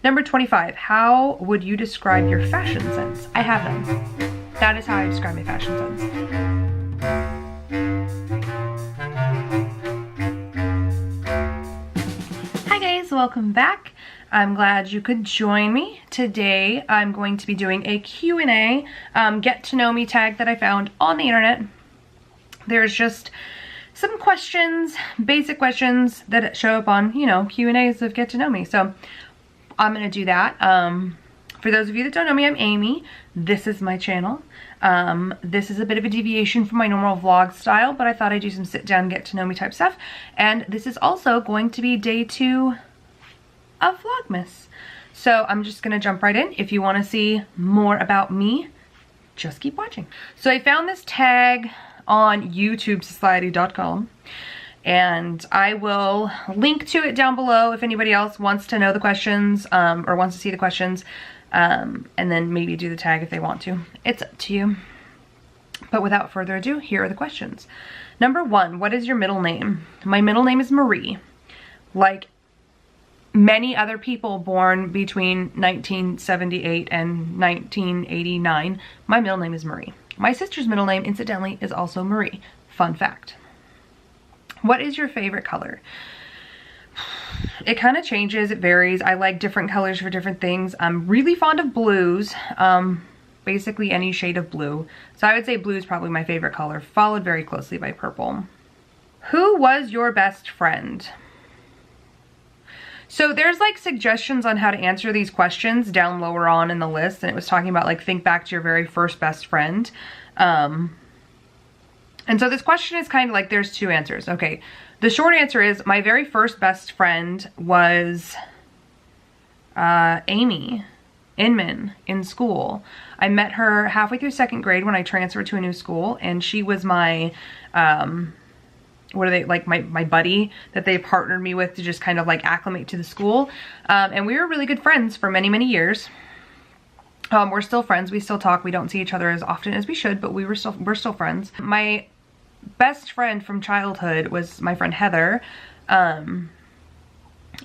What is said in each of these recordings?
Number 25, how would you describe your fashion sense? I have them. That is how I describe my fashion sense. Hi guys, welcome back. I'm glad you could join me. Today I'm going to be doing a Q&A, get to know me tag that I found on the internet. There's just some questions, basic questions that show up on, you know, Q&As of get to know me. So I'm gonna do that. For those of you that don't know me, I'm Amy. This is my channel. This is a bit of a deviation from my normal vlog style, but I thought I'd do some sit down, get to know me type stuff. And this is also going to be day 2 of Vlogmas. So I'm just gonna jump right in. If you wanna see more about me, just keep watching. So I found this tag on youtubesociety.com, and I will link to it down below if anybody else wants to know the questions, or wants to see the questions, and then maybe do the tag if they want to. It's up to you. But without further ado, here are the questions. Number 1, what is your middle name? My middle name is Marie. Like many other people born between 1978 and 1989, my middle name is Marie. My sister's middle name, incidentally, is also Marie. Fun fact. What is your favorite color? It kind of changes, it varies. I like different colors for different things. I'm really fond of blues, basically any shade of blue. So I would say blue is probably my favorite color, followed very closely by purple. Who was your best friend? So there's like suggestions on how to answer these questions down lower on in the list, and it was talking about like think back to your very first best friend. And so this question is kind of like there's 2 answers. Okay, the short answer is my very first best friend was Amy Inman in school. I met her halfway through 2nd grade when I transferred to a new school, and she was my what are they, like my buddy that they partnered me with to just kind of like acclimate to the school. And we were really good friends for many, many years. We're still friends, we still talk, we don't see each other as often as we should, but we're still friends. My best friend from childhood was my friend Heather. I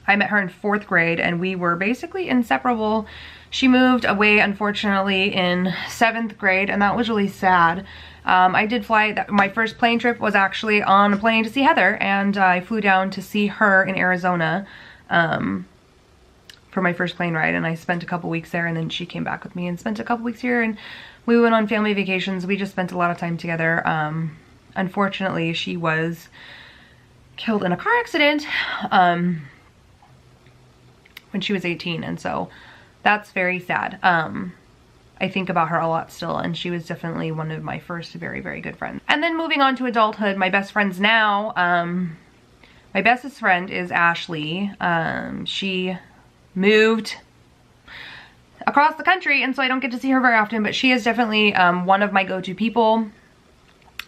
met her in 4th grade and we were basically inseparable. She moved away, unfortunately, in 7th grade, and that was really sad. I did fly, my first plane trip was actually on a plane to see Heather, and I flew down to see her in Arizona for my first plane ride, and I spent a couple weeks there, and then she came back with me and spent a couple weeks here, and we went on family vacations. We just spent a lot of time together. Unfortunately, she was killed in a car accident when she was 18, and so that's very sad. I think about her a lot still, and she was definitely one of my first very, very good friends. And then moving on to adulthood, my best friends now, my bestest friend is Ashley. She moved across the country, and so I don't get to see her very often, but she is definitely one of my go-to people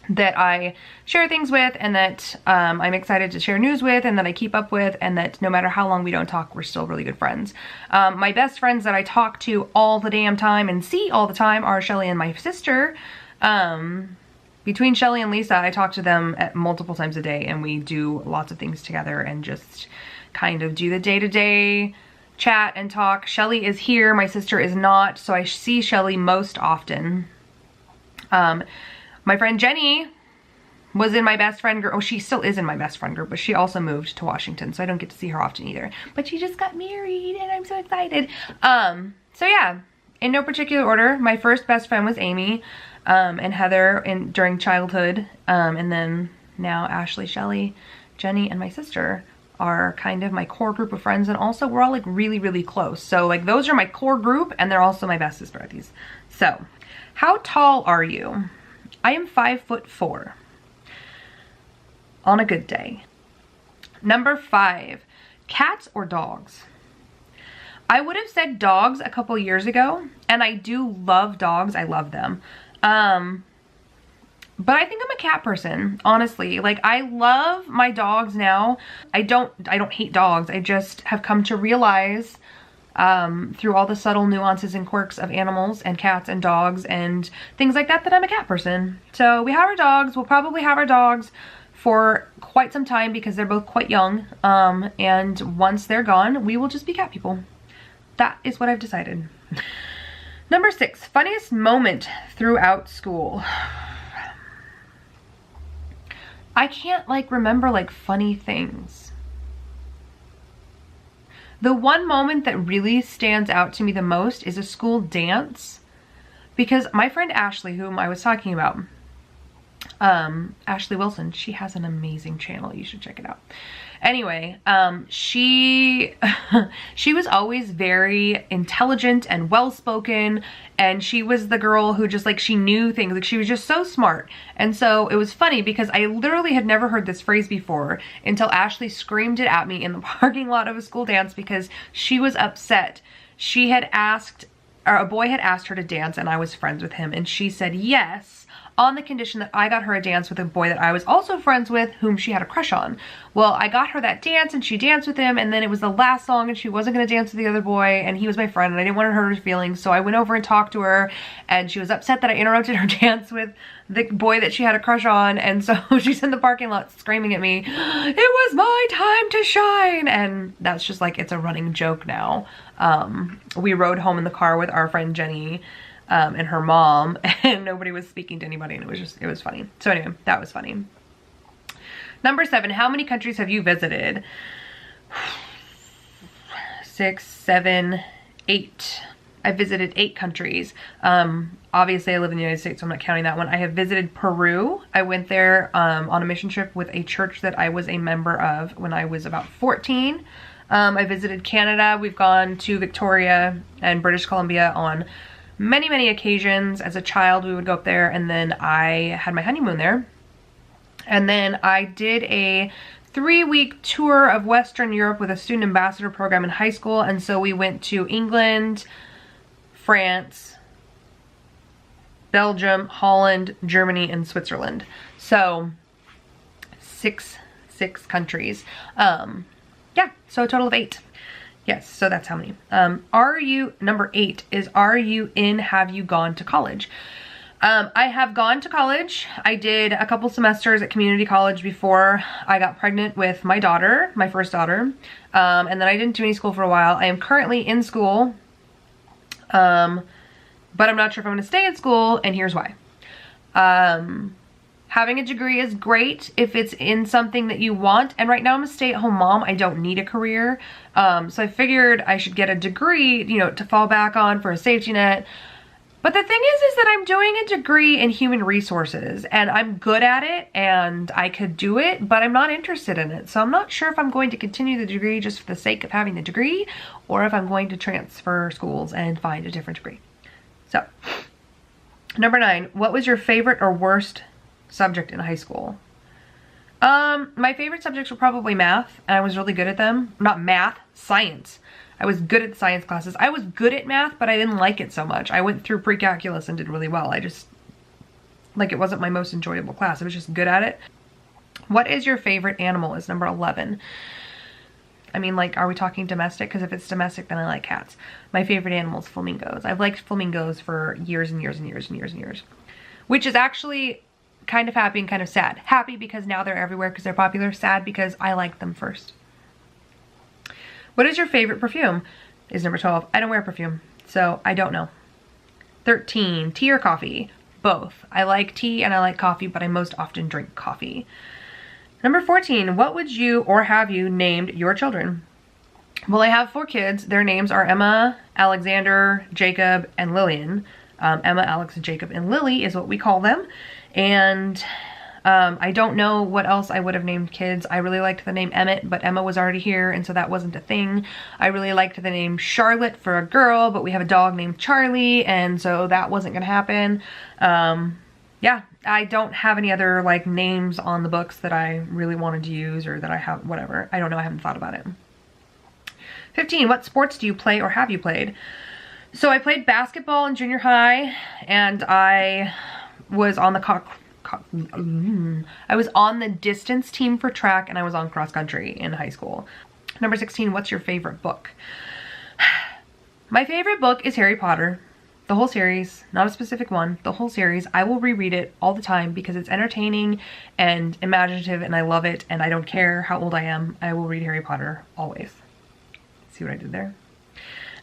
that I share things with, and that I'm excited to share news with, and that I keep up with, and that no matter how long we don't talk, we're still really good friends. My best friends that I talk to all the damn time and see all the time are Shelly and my sister. Between Shelly and Lisa, I talk to them at multiple times a day, and we do lots of things together and just kind of do the day-to-day chat and talk. Shelly is here, my sister is not, so I see Shelly most often. My friend Jenny was in my best friend group. Oh, she still is in my best friend group, but she also moved to Washington, so I don't get to see her often either. But she just got married, and I'm so excited. So yeah, in no particular order, my first best friend was Amy, and Heather during childhood, and then now Ashley, Shelly, Jenny, and my sister are kind of my core group of friends, and also we're all like really, really close. So like those are my core group, and they're also my bestest buddies. So, how tall are you? I am 5'4" on a good day. Number 5, cats or dogs? I would have said dogs a couple years ago, and I do love dogs. I love them. But I think I'm a cat person, honestly. Like, I love my dogs now. I don't hate dogs. I just have come to realize through all the subtle nuances and quirks of animals and cats and dogs and things like that, that I'm a cat person. So we have our dogs. We'll probably have our dogs for quite some time because they're both quite young. And once they're gone, we will just be cat people. that is what I've decided. Number 6, funniest moment throughout school. I can't like remember like funny things. The one moment that really stands out to me the most is a school dance, because my friend Ashley, whom I was talking about, Ashley Wilson, she has an amazing channel, you should check it out. Anyway, she was always very intelligent and well-spoken, and she was the girl who just like, she knew things, like she was just so smart. And so it was funny because I literally had never heard this phrase before until Ashley screamed it at me in the parking lot of a school dance because she was upset. She had asked, or a boy had asked her to dance, and I was friends with him, and she said yes, on the condition that I got her a dance with a boy that I was also friends with, whom she had a crush on. Well, I got her that dance and she danced with him, and then it was the last song and she wasn't going to dance with the other boy, and he was my friend and I didn't want to hurt her feelings, so I went over and talked to her, and she was upset that I interrupted her dance with the boy that she had a crush on, and so she's in the parking lot screaming at me, "It was my time to shine!" And that's just like, it's a running joke now. We rode home in the car with our friend Jenny and her mom, and nobody was speaking to anybody, and it was funny. So anyway, that was funny. Number 7, how many countries have you visited? 6, 7, 8. I visited 8 countries. Obviously I live in the United States, so I'm not counting that one. I have visited Peru. I went there on a mission trip with a church that I was a member of when I was about 14. I visited Canada. We've gone to Victoria and British Columbia on many occasions. As a child, we would go up there, and then I had my honeymoon there. And then I did a 3-week tour of Western Europe with a student ambassador program in high school, and so we went to England, France, Belgium, Holland, Germany, and Switzerland. So six countries. Yeah, so a total of 8. Yes, so that's how many. Number 8 is, are you in, have you gone to college? I have gone to college. I did a couple semesters at community college before I got pregnant with my daughter, my first daughter. And then I didn't do any school for a while. I am currently in school, but I'm not sure if I'm gonna stay in school, and here's why. Having a degree is great if it's in something that you want. And right now I'm a stay-at-home mom. I don't need a career. So I figured I should get a degree, you know, to fall back on for a safety net. But the thing is that I'm doing a degree in human resources, and I'm good at it and I could do it, but I'm not interested in it. So I'm not sure if I'm going to continue the degree just for the sake of having the degree, or if I'm going to transfer schools and find a different degree. So, number 9, what was your favorite or worst subject in high school? My favorite subjects were probably math, and I was really good at them. Not math, science. I was good at science classes. I was good at math, but I didn't like it so much. I went through pre-calculus and did really well. I just, like, it wasn't my most enjoyable class. I was just good at it. What is your favorite animal is number 11. I mean, like, are we talking domestic? Because if it's domestic, then I like cats. My favorite animal is flamingos. I've liked flamingos for years and years and years and years and years. Which is actually kind of happy and kind of sad. Happy because now they're everywhere because they're popular. Sad because I liked them first. What is your favorite perfume? Is number 12. I don't wear perfume, so I don't know. 13. Tea or coffee? Both. I like tea and I like coffee, but I most often drink coffee. Number 14. What would you or have you named your children? Well, I have 4 kids. Their names are Emma, Alexander, Jacob, and Lillian. Emma, Alex, Jacob, and Lily is what we call them. And I don't know what else I would have named kids. I really liked the name Emmett, but Emma was already here, and so that wasn't a thing. I really liked the name Charlotte for a girl, but we have a dog named Charlie, and so that wasn't gonna happen. Yeah, I don't have any other like names on the books that I really wanted to use, or that I have, whatever. I don't know, I haven't thought about it. 15, what sports do you play or have you played? So I played basketball in junior high, and I was on the distance team for track, and I was on cross country in high school. Number 16, what's your favorite book? My favorite book is Harry Potter. The whole series, not a specific one, the whole series. I will reread it all the time because it's entertaining and imaginative, and I love it, and I don't care how old I am. I will read Harry Potter always. See what I did there?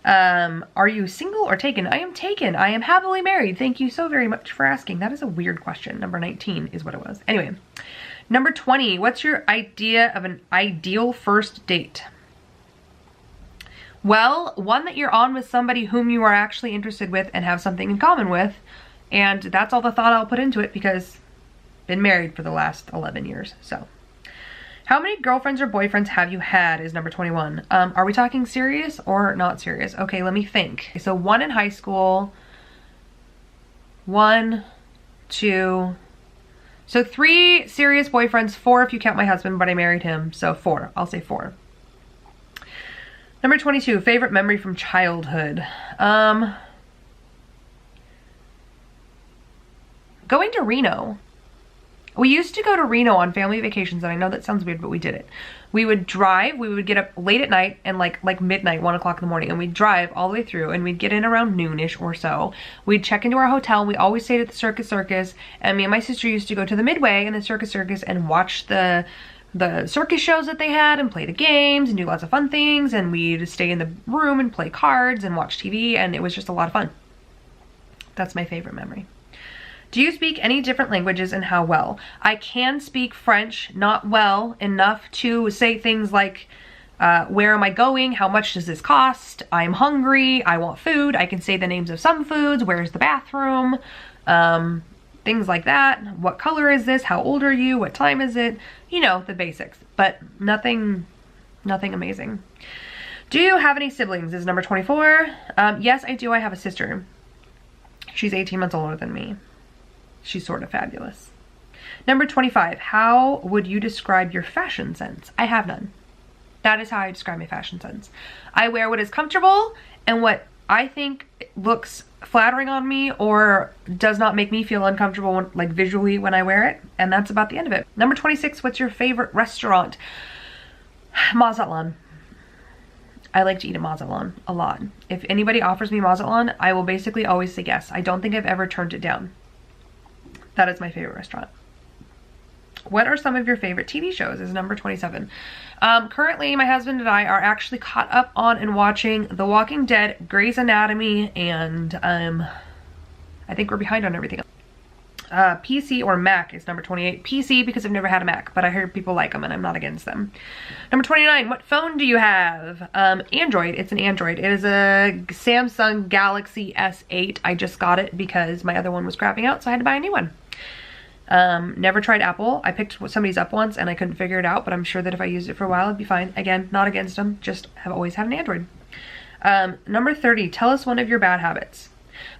Are you single or taken? I am taken. I am happily married. Thank you so very much for asking. That is a weird question. Number 19 is what it was. Anyway, number 20. What's your idea of an ideal first date? Well, one that you're on with somebody whom you are actually interested with and have something in common with. And that's all the thought I'll put into it because I've been married for the last 11 years. So, how many girlfriends or boyfriends have you had is number 21. Are we talking serious or not serious? Okay, let me think. So 1 in high school, 1, 2, so 3 serious boyfriends, 4 if you count my husband, but I married him, so 4. I'll say 4. Number 22, favorite memory from childhood. Going to Reno. We used to go to Reno on family vacations, and I know that sounds weird, but we did it. We would drive, we would get up late at night and like midnight, 1 o'clock in the morning, and we'd drive all the way through, and we'd get in around noonish or so. We'd check into our hotel, and we always stayed at the Circus, and me and my sister used to go to the Midway and the Circus and watch the circus shows that they had and play the games and do lots of fun things, and we'd stay in the room and play cards and watch TV, and it was just a lot of fun. That's my favorite memory. Do you speak any different languages and how well? I can speak French, not well enough to say things like, where am I going? How much does this cost? I'm hungry. I want food. I can say the names of some foods. Where's the bathroom? Things like that. What color is this? How old are you? What time is it? You know, the basics, but nothing amazing. Do you have any siblings is number 24. Yes, I do. I have a sister. She's 18 months older than me. She's sort of fabulous. Number 25, how would you describe your fashion sense? I have none. That is how I describe my fashion sense. I wear what is comfortable and what I think looks flattering on me or does not make me feel uncomfortable like visually when I wear it. And that's about the end of it. Number 26, what's your favorite restaurant? Mazatlan. I like to eat at Mazatlan a lot. If anybody offers me Mazatlan, I will basically always say yes. I don't think I've ever turned it down. That is my favorite restaurant. What are some of your favorite TV shows is number 27. Currently, my husband and I are actually caught up on and watching The Walking Dead, Grey's Anatomy, and I think we're behind on everything else. PC or Mac is number 28. PC because I've never had a Mac, but I heard people like them and I'm not against them. Number 29, what phone do you have? Android. It's an Android. It is a Samsung Galaxy S8. I just got it because my other one was crapping out, so I had to buy a new one. Never tried Apple. I picked somebody's up once and I couldn't figure it out, but I'm sure that if I used it for a while, it'd be fine. Again, not against them, just have always had an Android. Number 30, tell us one of your bad habits.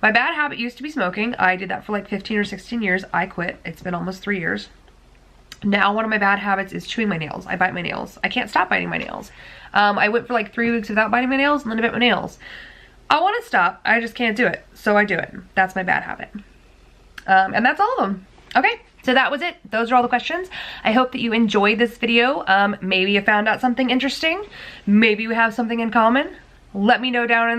My bad habit used to be smoking. I did that for like 15 or 16 years. I quit. It's been almost 3 years. Now one of my bad habits is chewing my nails. I bite my nails. I can't stop biting my nails. I went for like 3 weeks without biting my nails and then I bit my nails. I want to stop. I just can't do it. So I do it. That's my bad habit. And that's all of them. Okay. So that was it. Those are all the questions. I hope that you enjoyed this video. Maybe you found out something interesting. Maybe we have something in common. Let me know down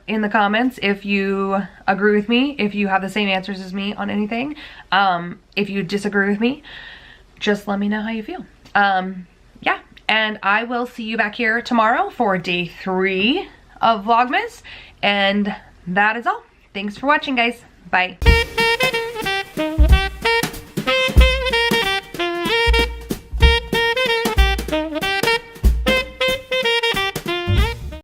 in the comments if you agree with me, if you have the same answers as me on anything. If you disagree with me, just let me know how you feel. Yeah, and I will see you back here tomorrow for day 3 of Vlogmas. And that is all. Thanks for watching, guys. Bye.